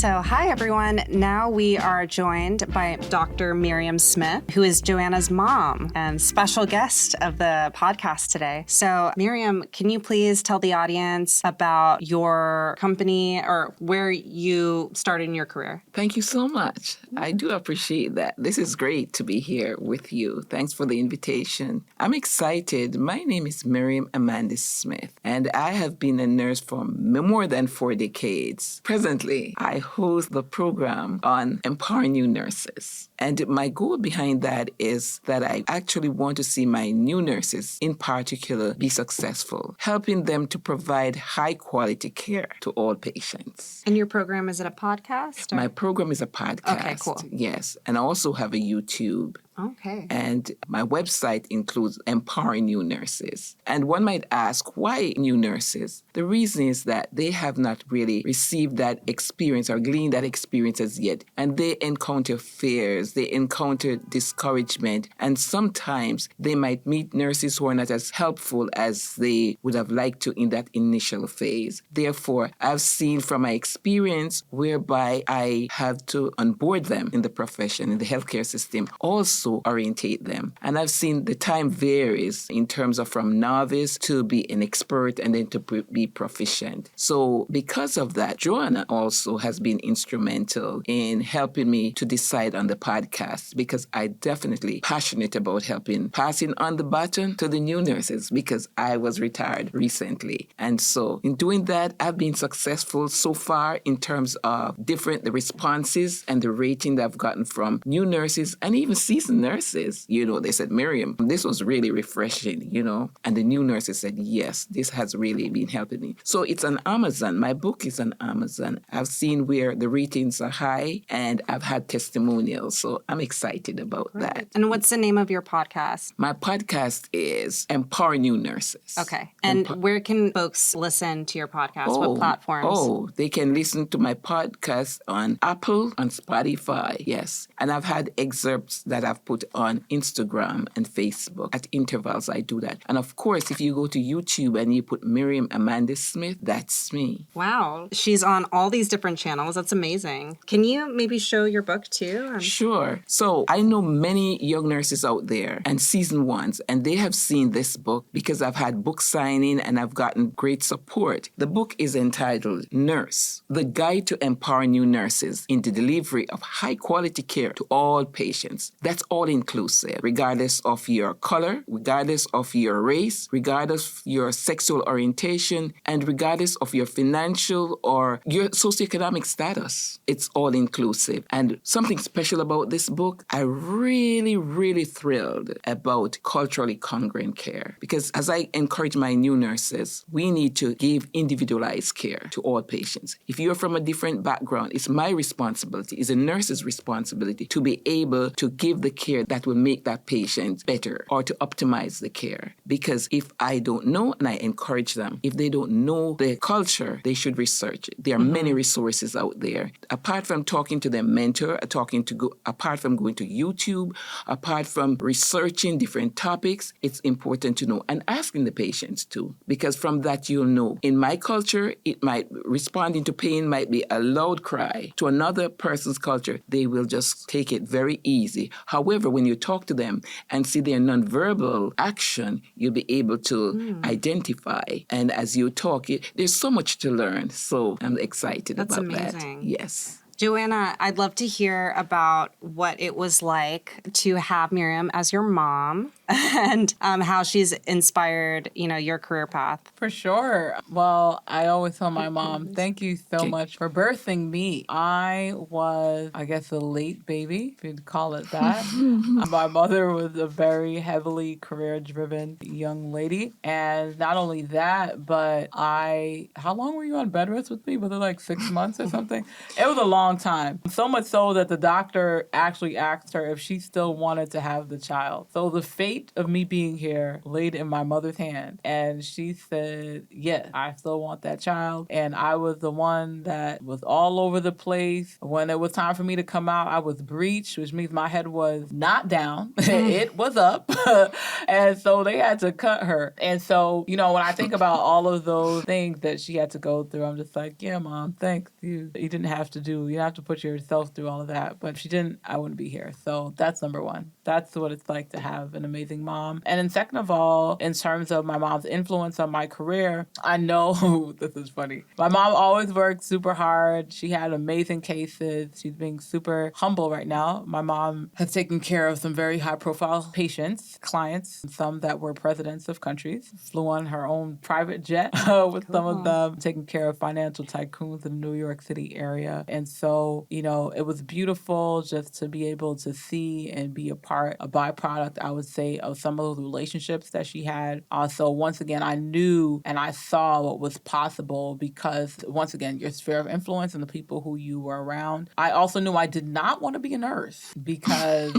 So, hi everyone. Now we are joined by Dr. Miriam Smith, who is Joanna's mom and special guest of the podcast today. So, Miriam, can you please tell the audience about your company or where you started in your career? Thank you so much. I do appreciate that. This is great to be here with you. Thanks for the invitation. I'm excited. My name is Miriam Smith, and I have been a nurse for more than 4 decades. Presently, I host the program on empowering new nurses. And my goal behind that is that I actually want to see my new nurses in particular be successful, helping them to provide high quality care to all patients. And your program, is it a podcast? My program is a podcast. Okay, cool. Yes. And I also have a YouTube. Okay. And my website includes empowering new nurses. And one might ask, why new nurses? The reason is that they have not really received that experience or gleaned that experience as yet. And they encounter fears, they encounter discouragement, and sometimes they might meet nurses who are not as helpful as they would have liked to in that initial phase. Therefore, I've seen from my experience whereby I have to onboard them in the profession, in the healthcare system, also orientate them. And I've seen the time varies in terms of from novice to be an expert and then to be proficient. So because of that, Joanna also has been instrumental in helping me to decide on the podcast because I definitely passionate about passing on the baton to the new nurses because I was retired recently. And so in doing that, I've been successful so far in terms of the responses and the rating that I've gotten from new nurses and even seasoned nurses. They said, Miriam, this was really refreshing, and the new nurses said, yes, this has really been helping me. So it's on Amazon. My book is on Amazon. I've seen where the ratings are high and I've had testimonials. So I'm excited about that. And what's the name of your podcast? My podcast is Empower New Nurses. Okay. And where can folks listen to your podcast? What platforms? They can listen to my podcast on Apple, on Spotify, yes. And I've had excerpts that I've put on Instagram and Facebook. At intervals, I do that. And of course, if you go to YouTube and you put Miriam Smith, that's me. Wow. She's on all these different channels. That's amazing. Can you maybe show your book too? Sure. So I know many young nurses out there and seasoned ones, and they have seen this book because I've had book signing and I've gotten great support. The book is entitled Nurse, The Guide to Empower New Nurses in the Delivery of High Quality Care to All Patients. That's all inclusive, regardless of your color, regardless of your race, regardless of your sexual orientation, and regardless of your financial or your socioeconomic status. It's all inclusive. And something special about this book, I really thrilled about culturally congruent care. Because as I encourage my new nurses, we need to give individualized care to all patients. If you're from a different background, it's my responsibility, it's a nurse's responsibility to be able to give the care that will make that patient better or to optimize the care. Because if I don't know, and I encourage them, if they don't know the culture, they should research it. There are many resources out there. Apart from talking to their mentor, apart from going to YouTube, apart from researching different topics, it's important to know and asking the patients too. Because from that you'll know. In my culture, responding to pain might be a loud cry. To another person's culture, they will just take it very easy. However, when you talk to them and see their nonverbal action, you'll be able to identify. And as you talk, there's so much to learn. So I'm excited about that. That's amazing. Yes. Joanna, I'd love to hear about what it was like to have Miriam as your mom and how she's inspired, your career path. For sure. Well, I always tell my mom, thank you so much for birthing me. I was, I guess, a late baby, if you'd call it that. My mother was a very heavily career-driven young lady. And not only that, but how long were you on bed rest with me? Was it like 6 months or something? It was a long long time. So much so that the doctor actually asked her if she still wanted to have the child. So the fate of me being here laid in my mother's hand. And she said, yes, I still want that child. And I was the one that was all over the place. When it was time for me to come out, I was breached, which means my head was not down. It was up. And so they had to cut her. And so, when I think about all of those things that she had to go through, I'm just like, yeah, Mom, thanks. You didn't have to put yourself through all of that. But if she didn't, I wouldn't be here. So that's number one. That's what it's like to have an amazing mom. And then second of all, in terms of my mom's influence on my career, I know this is funny. My mom always worked super hard. She had amazing cases. She's being super humble right now. My mom has taken care of some very high profile patients, clients, some that were presidents of countries, flew on her own private jet with some of them, taking care of financial tycoons in the New York City area. And so, it was beautiful just to be able to see and be a byproduct, I would say, of some of those relationships that she had. So once again, I knew and I saw what was possible because, once again, your sphere of influence and the people who you were around. I also knew I did not want to be a nurse because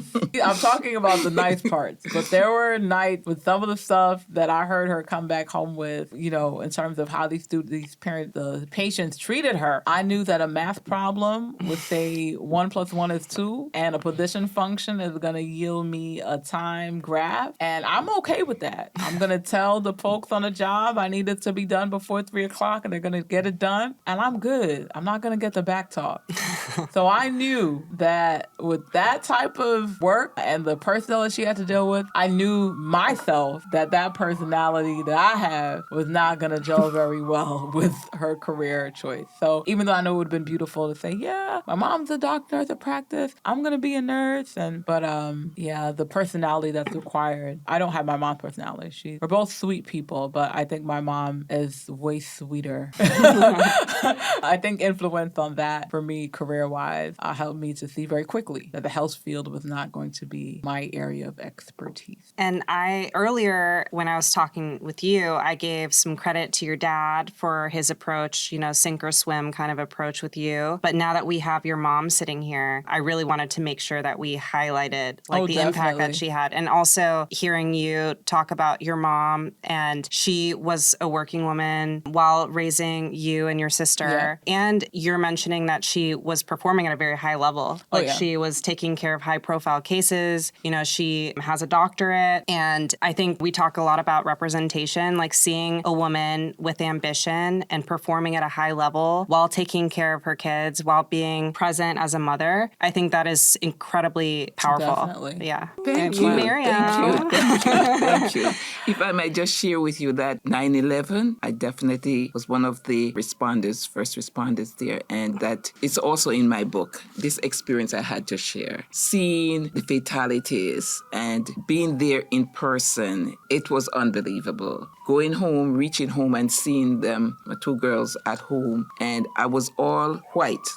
I'm talking about the nice parts, but there were nights with some of the stuff that I heard her come back home with, in terms of how the patients treated her. I knew that a math problem would say 1 + 1 is 2 and a position function is going to yield me a time graph. And I'm okay with that. I'm going to tell the folks on the job I need it to be done before 3 o'clock and they're going to get it done. And I'm good. I'm not going to get the back talk. So I knew that with that type of work and the personnel that she had to deal with, I knew myself that personality that I have was not going to gel very well with her career choice. So even though I know it would have been beautiful to say, yeah, my mom's a doctor at the practice, I'm going to be a nurse. But the personality that's required, I don't have my mom's personality. We're both sweet people, but I think my mom is way sweeter. I think influence on that for me career-wise helped me to see very quickly that the health field was not going to be my area of expertise. And earlier when I was talking with you, I gave some credit to your dad for his approach, sink or swim kind of approach with you. But now that we have your mom sitting here, I really wanted to make sure that we highlighted the impact that she had. And also hearing you talk about your mom, and she was a working woman while raising you and your sister. Yeah. And you're mentioning that she was performing at a very high level. She was taking care of high profile cases. She has a doctorate. And I think we talk a lot about representation, like seeing a woman with ambition and performing at a high level while taking care of her kids, while being present as a mother. I think that is incredibly powerful. Definitely. Yeah. Thank you, Miriam. Thank you. If I might just share with you that 9/11, I definitely was one of the first responders there. And that it's also in my book, this experience I had to share. Seeing the fatalities and being there in person, it was unbelievable. Going home, reaching home and seeing them, my 2 girls at home, and I was all white,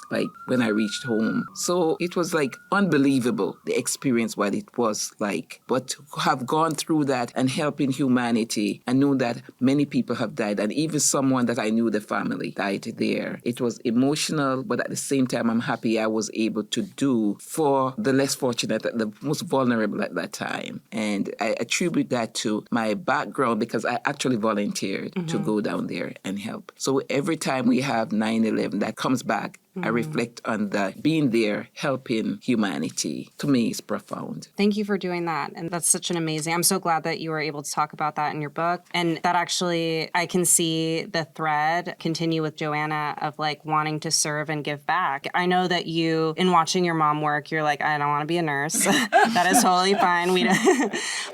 when I reached home. So it was unbelievable, the experience, what it was like. But to have gone through that and helping humanity, I knew that many people have died, and even someone that I knew, the family, died there. It was emotional, but at the same time, I'm happy I was able to do for the less fortunate, the most vulnerable at that time. And I attribute that to my background because I actually volunteered to go down there and help. So every time we have 9/11, that comes back. I reflect on that, being there, helping humanity. To me, is profound. Thank you for doing that. And that's such an amazing, I'm so glad that you were able to talk about that in your book. And that actually, I can see the thread continue with Joanna of wanting to serve and give back. I know that you, in watching your mom work, you're like, I don't want to be a nurse. That is totally fine.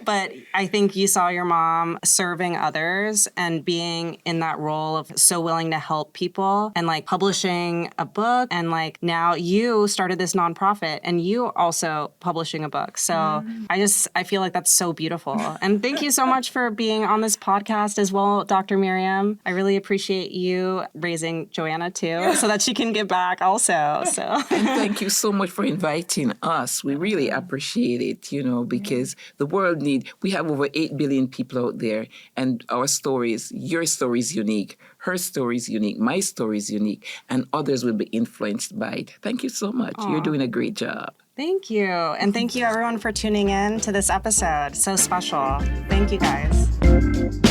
But I think you saw your mom serving others and being in that role of so willing to help people and publishing a book. And now you started this nonprofit and you also publishing a book. So I feel like that's so beautiful. And thank you so much for being on this podcast as well, Dr. Miriam. I really appreciate you raising Joanna too, so that she can give back also. So and thank you so much for inviting us. We really appreciate it, because the world we have over 8 billion people out there, and our stories, your story is unique. her story is unique, my story is unique, and others will be influenced by it. Thank you so much. You're doing a great job. Thank you. And thank you everyone for tuning in to this episode. So special. Thank you guys.